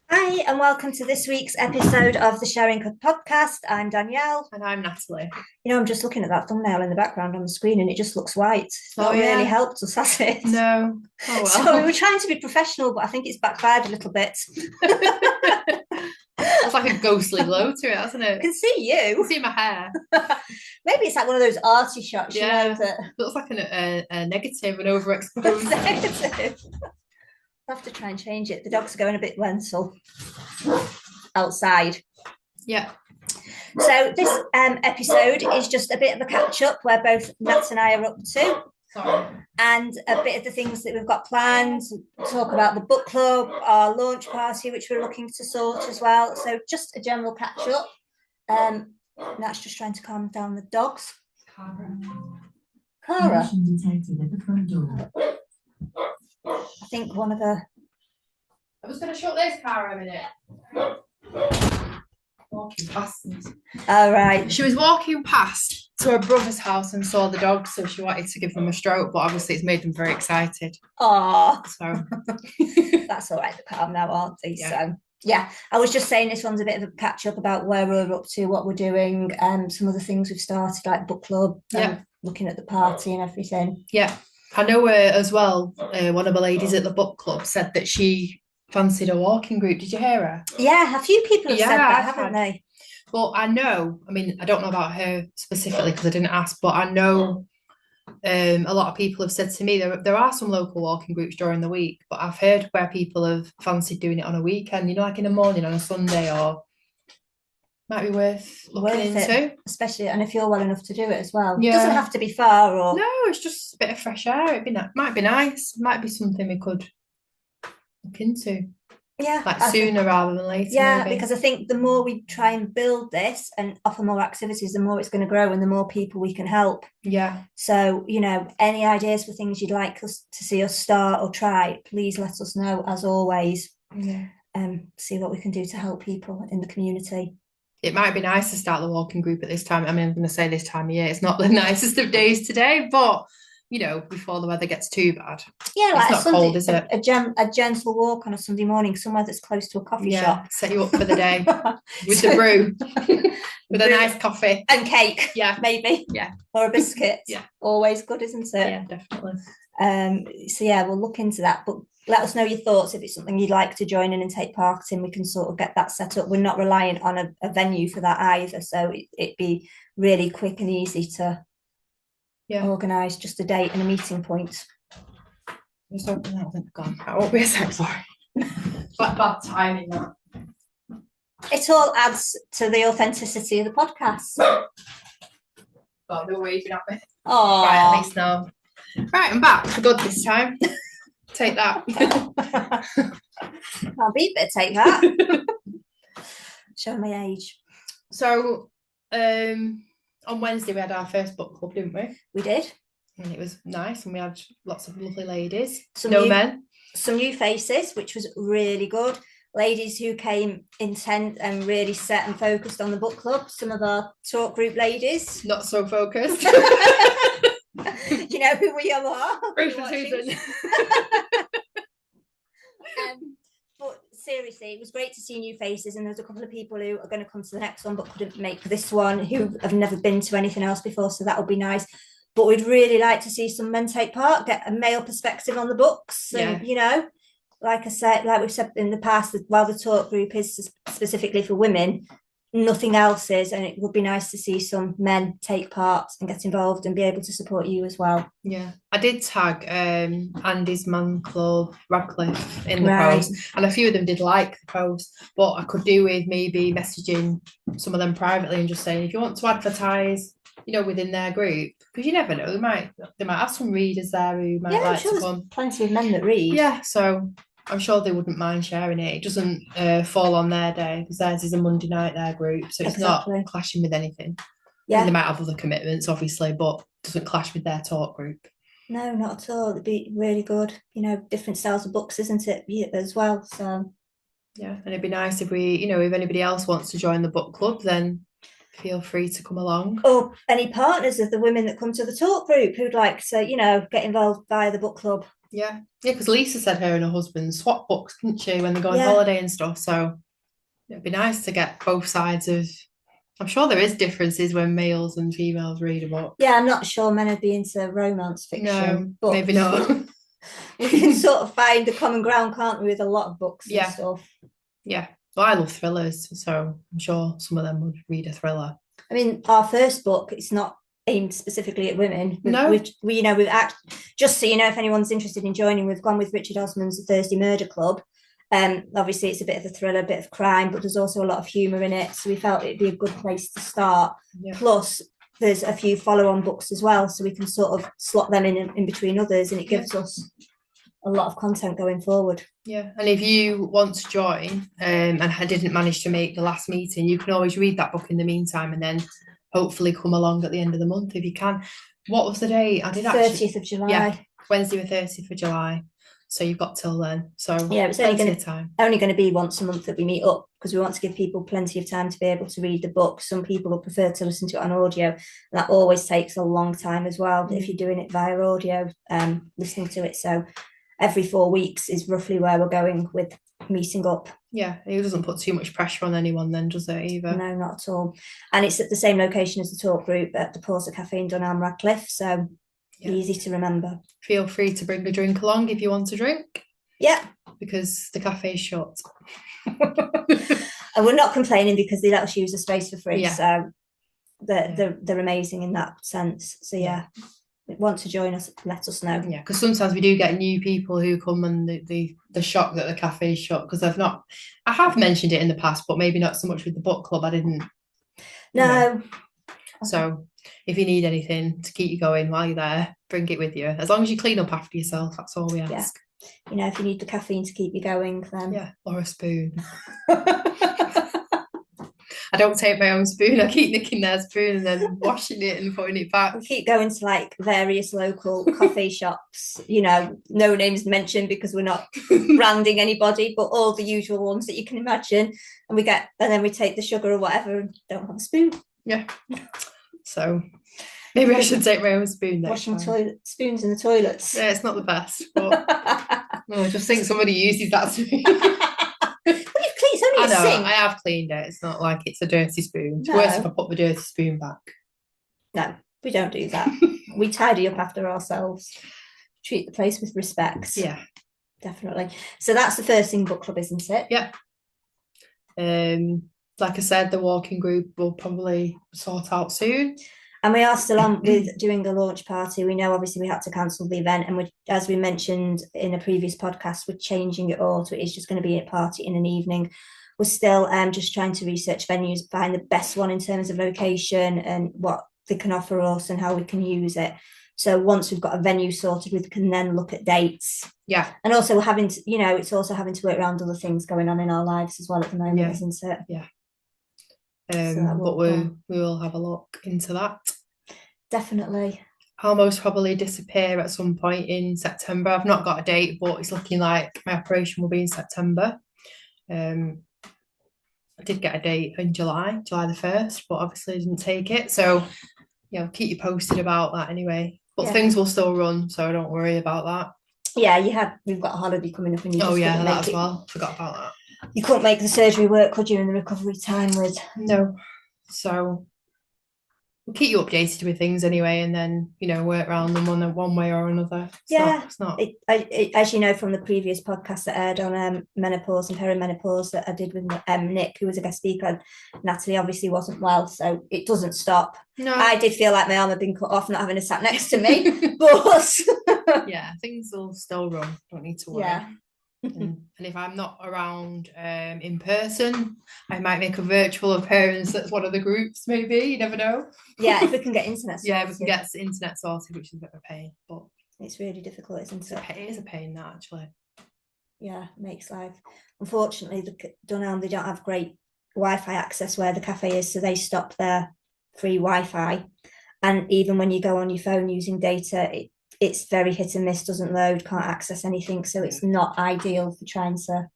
Hi, and welcome to this week's episode of the Sharing Cook podcast. I'm Danielle. And I'm Natalie. I'm just looking at that thumbnail in the background on the screen and it just looks white. It's not really helped us, has it? No. Oh, well. So we were trying to be professional, but I think it's backfired a little bit. It's like a ghostly glow to it, hasn't it? I can see you. I can see my hair. Maybe it's like one of those arty shots, that looks like a negative and overexposed. Negative. I'll have to try and change it. The dogs are going a bit lentil outside. Yeah. So this episode is just a bit of a catch up where both Nat and I are up to. Sorry. And a bit of the things that we've got planned, talk about the book club, our launch party, which we're looking to sort as well. So just a general catch up. Nat's just trying to calm down the dogs. Cara. Detected at the front door. I think one of the... I'm just going to shut this car a minute. Walking past. All right. She was walking past to her brother's house and saw the dogs, so she wanted to give them a stroke, but obviously it's made them very excited. Oh, so that's all right. They're calm now, aren't they? Yeah. So yeah, I was just saying this one's a bit of a catch up about where we're up to, what we're doing, some of the things we've started, like book club, looking at the party and everything. Yeah. I know as well, one of the ladies at the book club said that she fancied a walking group. Did you hear her? Yeah, a few people have said that, haven't they? Well, I know, I don't know about her specifically because I didn't ask, but I know a lot of people have said to me there are some local walking groups during the week, but I've heard where people have fancied doing it on a weekend, like in the morning on a Sunday, or might be worth looking into. Especially, and if you're well enough to do it as well. Yeah. It doesn't have to be far or... No, it's just a bit of fresh air. Might be nice. Might be something we could look into. Yeah. Like sooner rather than later. Yeah, maybe. Because I think the more we try and build this and offer more activities, the more it's going to grow and the more people we can help. Yeah. So, any ideas for things you'd like us to see us start or try, please let us know as always. Yeah. See what we can do to help people in the community. It might be nice to start the walking group at this time. I'm going to say this time of year, it's not the nicest of days today, but before the weather gets too bad. Yeah, like it's not Sunday, cold, is it? A gentle walk on a Sunday morning somewhere that's close to a coffee shop. Set you up for the day with the brew, with a nice coffee and cake. Yeah, maybe. Yeah, or a biscuit. Yeah, always good, isn't it? Yeah, definitely. So yeah, we'll look into that, but let us know your thoughts. If it's something you'd like to join in and take part in, we can sort of get that set up. We're not reliant on a venue for that either, so it'd be really quick and easy to organise just a date and a meeting point. Just open that. Thank God. I won't be a sec, sorry. Like bad timing that. It all adds to the authenticity of the podcast. Oh, no waving at me. Oh, right, at least now. Right, I'm back for good this time. Take that. I'll be a bit take that. Showing my age. So, on Wednesday we had our first book club, didn't we? We did. And it was nice, and we had lots of lovely ladies. Some men. Some new faces, which was really good. Ladies who came intent and really set and focused on the book club. Some of our talk group ladies. Not so focused. You know who we are. Ruth and Susan. But seriously, it was great to see new faces, and there's a couple of people who are going to come to the next one but couldn't make this one, who have never been to anything else before, so that'll be nice. But we'd really like to see some men take part, get a male perspective on the books, and like I said, like we've said in the past, while the talk group is specifically for women, nothing else is, and it would be nice to see some men take part and get involved and be able to support you as well. Yeah, I did tag Andy's Man Club Radcliffe in the post, and a few of them did like the post, but I could do with maybe messaging some of them privately and just saying, if you want to advertise within their group, because you never know, they might have some readers there who might like to come. Plenty of men that read. Yeah, so I'm sure they wouldn't mind sharing it. It doesn't fall on their day, because theirs is a Monday night, their group, so it's not clashing with anything. Yeah, they might have other commitments, obviously, but it doesn't clash with their talk group. No, not at all. It'd be really good. Different styles of books, isn't it, as well? So yeah, and it'd be nice if we, if anybody else wants to join the book club, then feel free to come along. Or any partners of the women that come to the talk group who'd like to, get involved via the book club. Yeah, because Lisa said her and her husband swap books, didn't she, when they go on Yeah. holiday and stuff. So it'd be nice to get both sides of. I'm sure there is differences when males and females read a book. Yeah, I'm not sure men would be into romance No, fiction, but maybe not. we can sort of find the common ground, can't we, with a lot of books and Yeah, stuff. yeah. Well, I love thrillers, so I'm sure some of them would read a thriller. I mean, our first book, it's not aimed specifically at women. No. We've just so you know, if anyone's interested in joining, we've gone with Richard Osman's Thursday Murder Club. Obviously, it's a bit of a thriller, a bit of crime, but there's also a lot of humour in it. So we felt it'd be a good place to start. Yeah. Plus, there's a few follow-on books as well, so we can sort of slot them in between others, and it gives us a lot of content going forward. Yeah, and if you want to join and I didn't manage to make the last meeting, you can always read that book in the meantime and then hopefully come along at the end of the month if you can. What was the date? I did 30th of July. Yeah, Wednesday the 30th of July. So you've got till then. So yeah, it's only going to be once a month that we meet up because we want to give people plenty of time to be able to read the book. Some people will prefer to listen to it on audio. And that always takes a long time as well if you're doing it via audio, listening to it. So every 4 weeks is roughly where we're going with meeting up. Yeah, it doesn't put too much pressure on anyone then, does it, either? No, not at all. And it's at the same location as the talk group at the Porter Cafe in Dunelm, Radcliffe. So easy to remember. Feel free to bring a drink along if you want to drink. Yeah. Because the cafe's shut. And we're not complaining because they let us use the space for free. Yeah. So they're amazing in that sense. So yeah. Want to join us, let us know. Yeah, because sometimes we do get new people who come and the shock that the cafe is shut because I have mentioned it in the past, but maybe not so much with the book club. I didn't. No. So if you need anything to keep you going while you're there, bring it with you. As long as you clean up after yourself, that's all we ask. Yeah. You know, if you need the caffeine to keep you going, then yeah, or a spoon. I don't take my own spoon. I keep nicking their spoon and then washing it and putting it back. We keep going to like various local coffee shops, you know, no names mentioned because we're not branding anybody, but all the usual ones that you can imagine. And then we take the sugar or whatever and don't have a spoon. Yeah. So maybe I should take my own spoon next Washing spoons in the toilets. Yeah, it's not the best, but I just think somebody uses that spoon. I know, I have cleaned it. It's not like it's a dirty spoon. It's worse if I put the dirty spoon back. No, we don't do that. We tidy up after ourselves. Treat the place with respect. Yeah. Definitely. So that's the first thing book club, isn't it? Yeah. Like I said, the walking group will probably sort out soon. And we are still on with doing a launch party. We know obviously we had to cancel the event, and as we mentioned in a previous podcast, we're changing it all. So it is just going to be a party in an evening. We're still just trying to research venues, find the best one in terms of location and what they can offer us and how we can use it. So once we've got a venue sorted, we can then look at dates. Yeah. And also we're having to, you know, it's also having to work around other things going on in our lives as well at the moment, isn't it? Yeah. But we will have a look into that. Definitely. I'll most probably disappear at some point in September. I've not got a date, but it's looking like my operation will be in September. I did get a date in July the 1st, but obviously I didn't take it. So, yeah, I'll keep you posted about that anyway. But things will still run, so don't worry about that. Yeah, we've got a holiday coming up and you that as well. Forgot about that. You couldn't make the surgery work, could you, in the recovery time with? No. So we'll keep you updated with things anyway, and then, you know, work around them one way or another. It's not. As you know from the previous podcast that aired on menopause and perimenopause that I did with Nick, who was a guest speaker, and Natalie obviously wasn't well, so it doesn't stop. No. I did feel like my arm had been cut off not having her sat next to me, but yeah, things will still run. Don't need to worry. Yeah. And if I'm not around in person, I might make a virtual appearance at one of the groups, maybe. You never know. Yeah, if we can get internet sorted. Yeah, we can get internet sorted, which is a bit of a pain, but it's really difficult, isn't it? It is a pain, that, actually. Yeah, makes life. Unfortunately, Dunelm, they don't have great Wi-Fi access where the cafe is, so they stop their free Wi-Fi. And even when you go on your phone using data, it's very hit and miss, doesn't load, can't access anything. So it's not ideal for trying to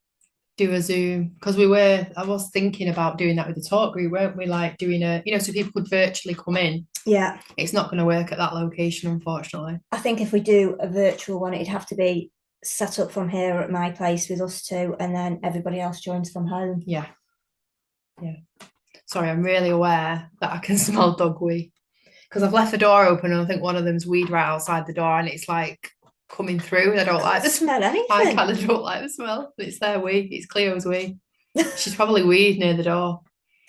do a Zoom. Because I was thinking about doing that with the talk group, weren't we? Like doing so people could virtually come in Yeah. It's not going to work at that location, unfortunately. I think if we do a virtual one, it'd have to be set up from here at my place with us two, and then everybody else joins from home. Yeah. Sorry, I'm really aware that I can smell dog wee because I've left the door open and I think one of them's weed right outside the door and it's like coming through and I don't like the smell anything. I kind of don't like the smell. It's their wee. It's Cleo's wee. She's probably weed near the door.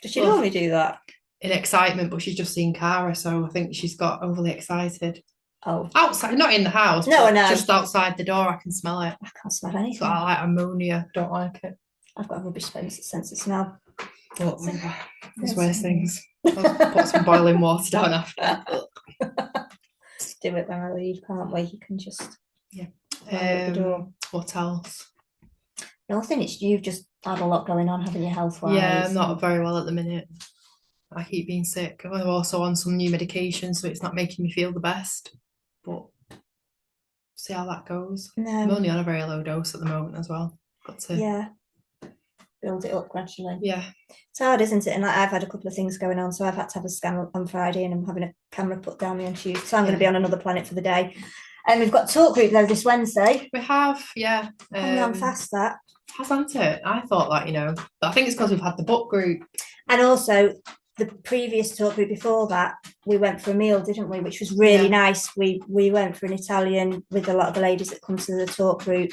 Does she normally do that? In excitement, but she's just seen Cara, so I think she's got overly excited. Oh. Outside, not in the house. No, no. Just outside the door, I can smell it. I can't smell anything. It's got like ammonia. Don't like it. I've got a rubbish sense of smell. But there's worse things. I'll put some boiling water down after. Just do it when I leave, can't we? You can just the door. What else? Nothing. You've just had a lot going on, haven't you, health-wise? Yeah, I'm not very well at the minute. I keep being sick. I'm also on some new medication, so it's not making me feel the best. But see how that goes. No. I'm only on a very low dose at the moment as well. Got to build it up gradually. Yeah. It's hard, isn't it? And I've had a couple of things going on, so I've had to have a scan on Friday, and I'm having a camera put down me on Tuesday. So I'm going to be on another planet for the day. And we've got talk group though this Wednesday. We have, yeah. Coming on fast, that hasn't it? I thought that, but I think it's because we've had the book group. And also the previous talk group before that, we went for a meal, didn't we? Which was really nice. We went for an Italian with a lot of the ladies that come to the talk group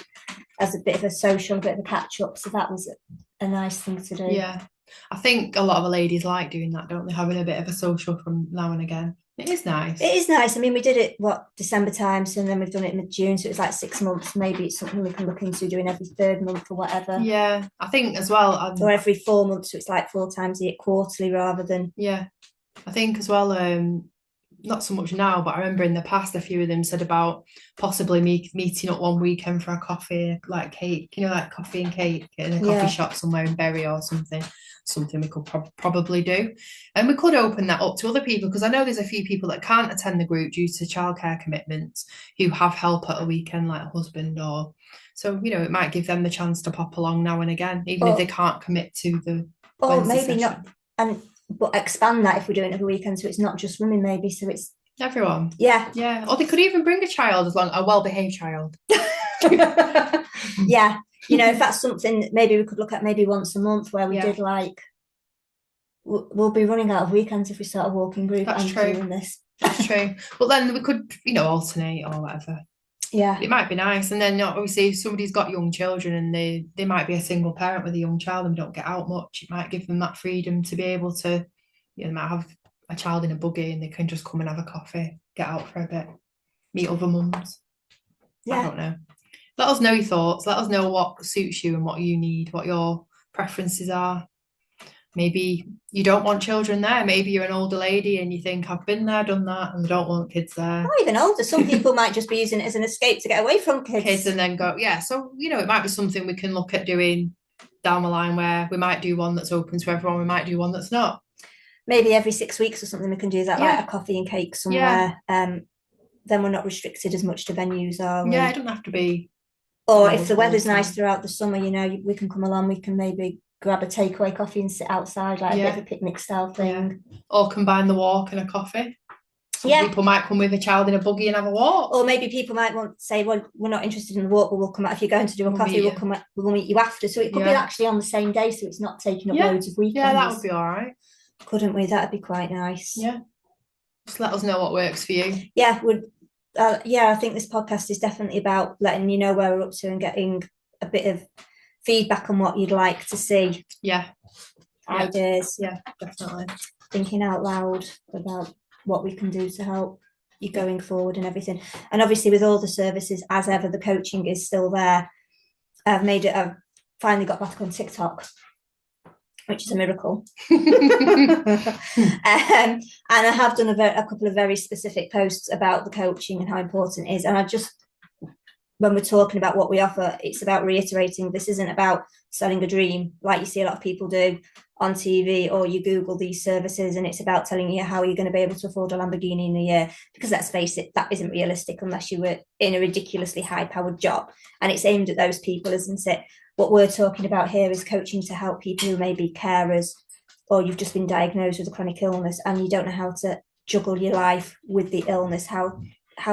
as a bit of a social, a bit of a catch up. So that was a nice thing to do. Yeah. I think a lot of the ladies like doing that, don't they? Having a bit of a social from now and again. It is nice. It is nice. I mean, we did it, December times, and then we've done it in mid-June, so it's like 6 months. Maybe it's something we can look into doing every third month or whatever. Yeah, I think as well. Or every 4 months, so it's like 4 times a year, quarterly rather than... Yeah, I think as well, not so much now, but I remember in the past, a few of them said about possibly meeting up one weekend for a coffee, like cake, like coffee and cake in a coffee shop somewhere in Bury or something we could probably do. And we could open that up to other people, because I know there's a few people that can't attend the group due to childcare commitments who have help at a weekend, like a husband, or so it might give them the chance to pop along now and again, even if they can't commit to the Wednesday maybe session. Not, but expand that if we're doing it every weekend, so it's not just women, maybe, so it's everyone. Yeah, or they could even bring a child, as long a well-behaved child. Yeah. If that's something maybe we could look at, maybe once a month, where we did like, we'll be running out of weekends if we start a walking group. That's true. Doing this. That's true. But then we could, alternate or whatever. Yeah, it might be nice. And then obviously if somebody's got young children and they might be a single parent with a young child and don't get out much, it might give them that freedom to be able to, they might have a child in a buggy and they can just come and have a coffee, get out for a bit, meet other mums. I don't know. Let us know your thoughts. Let us know what suits you and what you need, what your preferences are. Maybe you don't want children there. Maybe you're an older lady and you think, I've been there, done that, and I don't want kids there. Not even older. Some people might just be using it as an escape to get away from kids. And then go, So, it might be something we can look at doing down the line, where we might do one that's open to everyone. We might do one that's not. Maybe every 6 weeks or something we can do that, like a coffee and cake somewhere. Then we're not restricted as much to venues, are we? Yeah, it doesn't have to be. Or if the weather's nice throughout the summer, we can come along, we can maybe grab a takeaway coffee and sit outside, like a bit of a picnic style thing. Or combine the walk and a coffee. Some people might come with a child in a buggy and have a walk. Or maybe people might want to say, well, we're not interested in the walk, but we'll come out. If you're going to do a coffee, we'll meet you after. So it could be actually on the same day, so it's not taking up loads of weekends. Yeah, that would be all right. Couldn't we? That'd be quite nice. Yeah. Just let us know what works for you. Yeah, I think this podcast is definitely about letting you know where we're up to and getting a bit of feedback on what you'd like to see. Ideas. Yeah, definitely. Thinking out loud about what we can do to help you going forward and everything. And obviously with all the services, as ever, the coaching is still there. I've finally got back on TikTok, which is a miracle. And I have done a couple of very specific posts about the coaching and how important it is. And when we're talking about what we offer, it's about reiterating this isn't about selling a dream like you see a lot of people do on TV, or you Google these services and it's about telling you how you're going to be able to afford a Lamborghini in a year, because let's face it, that isn't realistic unless you were in a ridiculously high-powered job, and it's aimed at those people, isn't it? What we're talking about here is coaching to help people who may be carers, or you've just been diagnosed with a chronic illness and you don't know how to juggle your life with the illness, how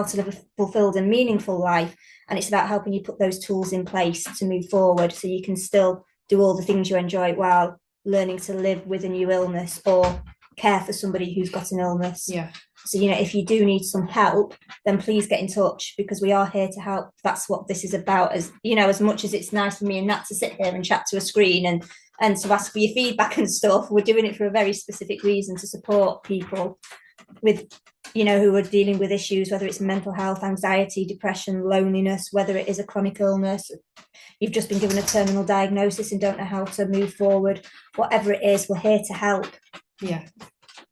to live a fulfilled and meaningful life. And it's about helping you put those tools in place to move forward so you can still do all the things you enjoy while learning to live with a new illness or care for somebody who's got an illness. Yeah. So, you know, if you do need some help, then please get in touch, because we are here to help. That's what this is about. As you know, as much as it's nice for me and Nat to sit here and chat to a screen and to ask for your feedback and stuff, we're doing it for a very specific reason, to support people with, you know, who are dealing with issues, whether it's mental health, anxiety, depression, loneliness, whether it is a chronic illness, you've just been given a terminal diagnosis and don't know how to move forward, whatever it is, we're here to help.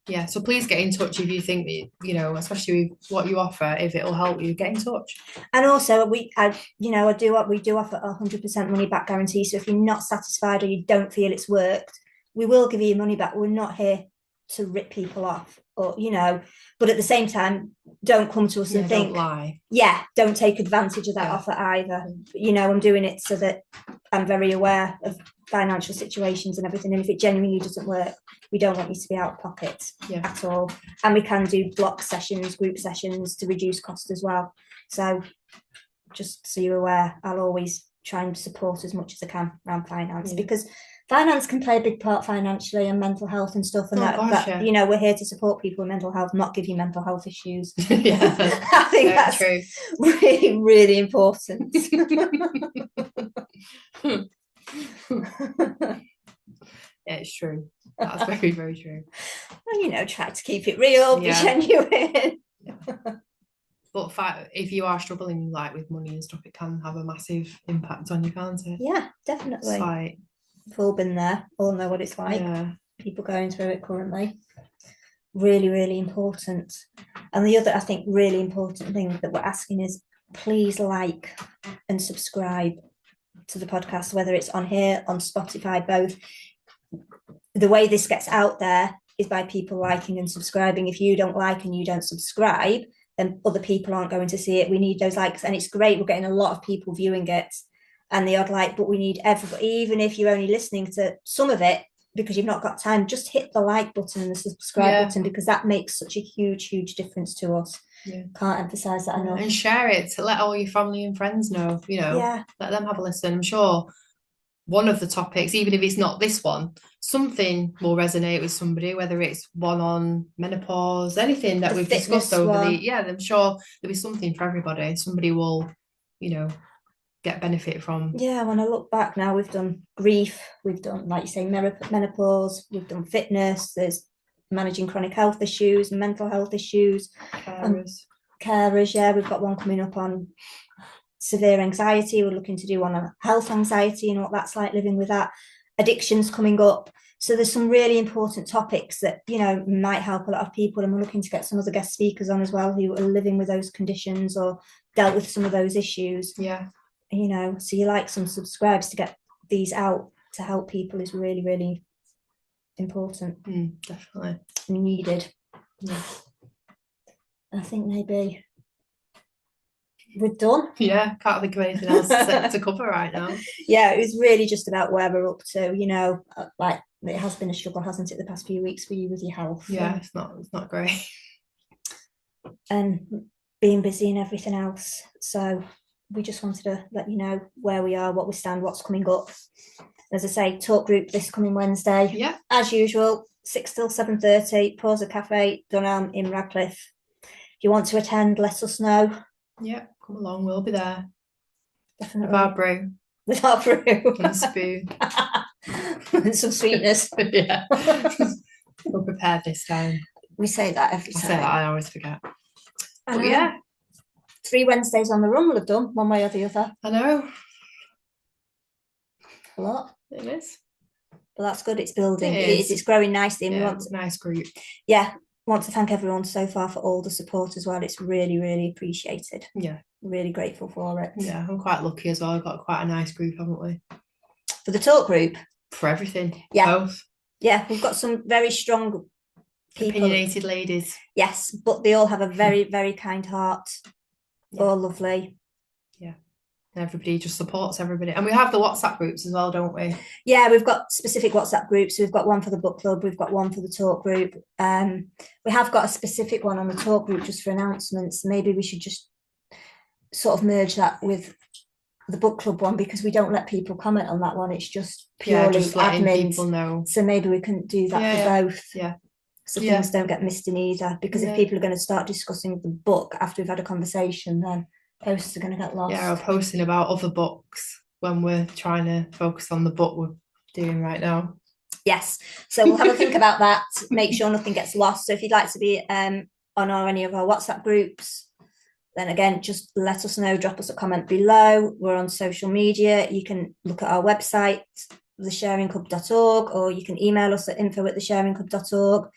Yeah, so please get in touch if you think that, you know, especially with what you offer, if it'll help you, get in touch. And also we do offer 100% money back guarantee. So if you're not satisfied or you don't feel it's worked, we will give you your money back. We're not here to rip people off, or, you know, but at the same time, don't come to us and think, don't lie. Yeah, don't take advantage of that offer either. You know, I'm doing it so that I'm very aware of financial situations and everything. And if it genuinely doesn't work, we don't want you to be out of pocket at all. And we can do block sessions, group sessions to reduce cost as well. So just so you're aware, I'll always try and support as much as I can around finance, because finance can play a big part financially and mental health and stuff. And you know, we're here to support people with mental health, not give you mental health issues. I think that's true. Really, really important. Yeah, it's true. That's very, very true. Well, you know, try to keep it real, be genuine. But if you are struggling like with money and stuff, it can have a massive impact on you, can't it? Yeah, definitely. It's like, we've all been there, all know what it's like. People going through it currently. Really, really important. And the other, I think, really important thing that we're asking is, please like and subscribe to the podcast, whether it's on here, on Spotify, both. The way this gets out there is by people liking and subscribing. If you don't like and you don't subscribe, then other people aren't going to see it. We need those likes, and it's great. We're getting a lot of people viewing it and the odd like, but we need everybody. Even if you're only listening to some of it because you've not got time, just hit the like button and the subscribe button, because that makes such a huge, huge difference to us. Can't emphasize that enough. And share it to let all your family and friends know, you know, let them have a listen. I'm sure one of the topics, even if it's not this one, something will resonate with somebody, whether it's one on menopause, anything that we've discussed over I'm sure there'll be something for everybody. Somebody will, you know, get benefit from. When I look back now, we've done grief, we've done, like you say, menopause, we've done fitness, there's managing chronic health issues, mental health issues, carers. We've got one coming up on severe anxiety. We're looking to do one on health anxiety and what that's like, living with that. Addictions coming up. So there's some really important topics that, you know, might help a lot of people, and we're looking to get some other guest speakers on as well who are living with those conditions or dealt with some of those issues. You know, so you like some subscribes to get these out to help people is really, really important. Definitely needed. I think maybe we're done. Can't think of anything else to cover right now. It was really just about where we're up to, you know, like it has been a struggle, hasn't it, the past few weeks for you with your health? It's not great, and being busy and everything else. So we just wanted to let you know where we are, what we stand, what's coming up. As I say, talk group this coming Wednesday, as usual, 6 till 7:30, Pausa Cafe, Dunham in Radcliffe. If you want to attend, let us know. Come along, we'll be there. Definitely. With our brew and a spoon and some sweetness. We're prepared this time. We say that every time. I say that, I always forget. But 3 Wednesdays on the run we'll have done, one way or the other. I know. A lot. It is. But that's good, it's building. It's growing nicely. And we want a nice group. Want to thank everyone so far for all the support as well. It's really, really appreciated. Really grateful for it. I'm quite lucky as well. I've got quite a nice group, haven't we? For the talk group? For everything. Both. We've got some very strong people. Opinionated ladies. Yes, but they all have a very, very kind heart. All lovely. Everybody just supports everybody. And we have the WhatsApp groups as well, don't we? Yeah, we've got specific WhatsApp groups. We've got one for the book club. We've got one for the talk group. We have got a specific one on the talk group just for announcements. Maybe we should just sort of merge that with the book club one, because we don't let people comment on that one. It's just purely just letting admin. people know. So maybe we can do that for both. Yeah. So things don't get missed in either. Because if people are going to start discussing the book after we've had a conversation, then posts are going to get lost. Yeah, or posting about other books when we're trying to focus on the book we're doing right now. Yes, so we'll have a think about that. Make sure nothing gets lost. So if you'd like to be on any of our WhatsApp groups, then again, just let us know. Drop us a comment below. We're on social media. You can look at our website, thesharingclub.org, or you can email us at info@thesharingclub.org.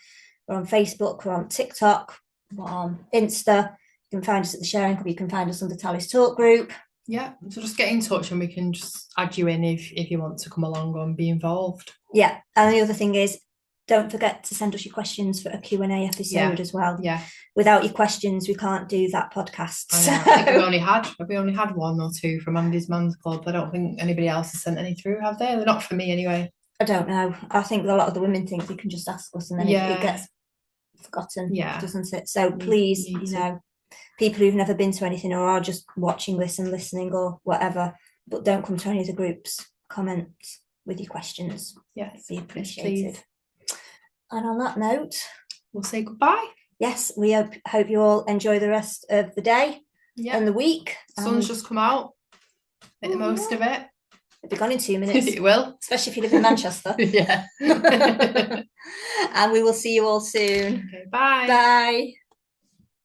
We're on Facebook. We're on TikTok. We're on Insta. You can find us at the Sharing Club. You can find us on the Tally's Talk group. Yeah, so just get in touch and we can just add you in if you want to come along and be involved. Yeah, and the other thing is, don't forget to send us your questions for a Q&A episode as well. Yeah. Without your questions, we can't do that podcast. I think we only had one or two from Andy's Man's Club. I don't think anybody else has sent any through, have they? They're not for me anyway. I don't know. I think a lot of the women think they can just ask us and then it gets forgotten, doesn't it? So please, people who've never been to anything or are just watching this and listening or whatever, but don't come to any of the groups, comment with your questions. Yes, be appreciated. Please. And on that note, we'll say goodbye. Yes, we hope you all enjoy the rest of the day and the week. Sun's just come out. Make the most of it. It'll be gone in 2 minutes. It will. Especially if you live in Manchester. Yeah. And we will see you all soon. Okay, bye. Bye.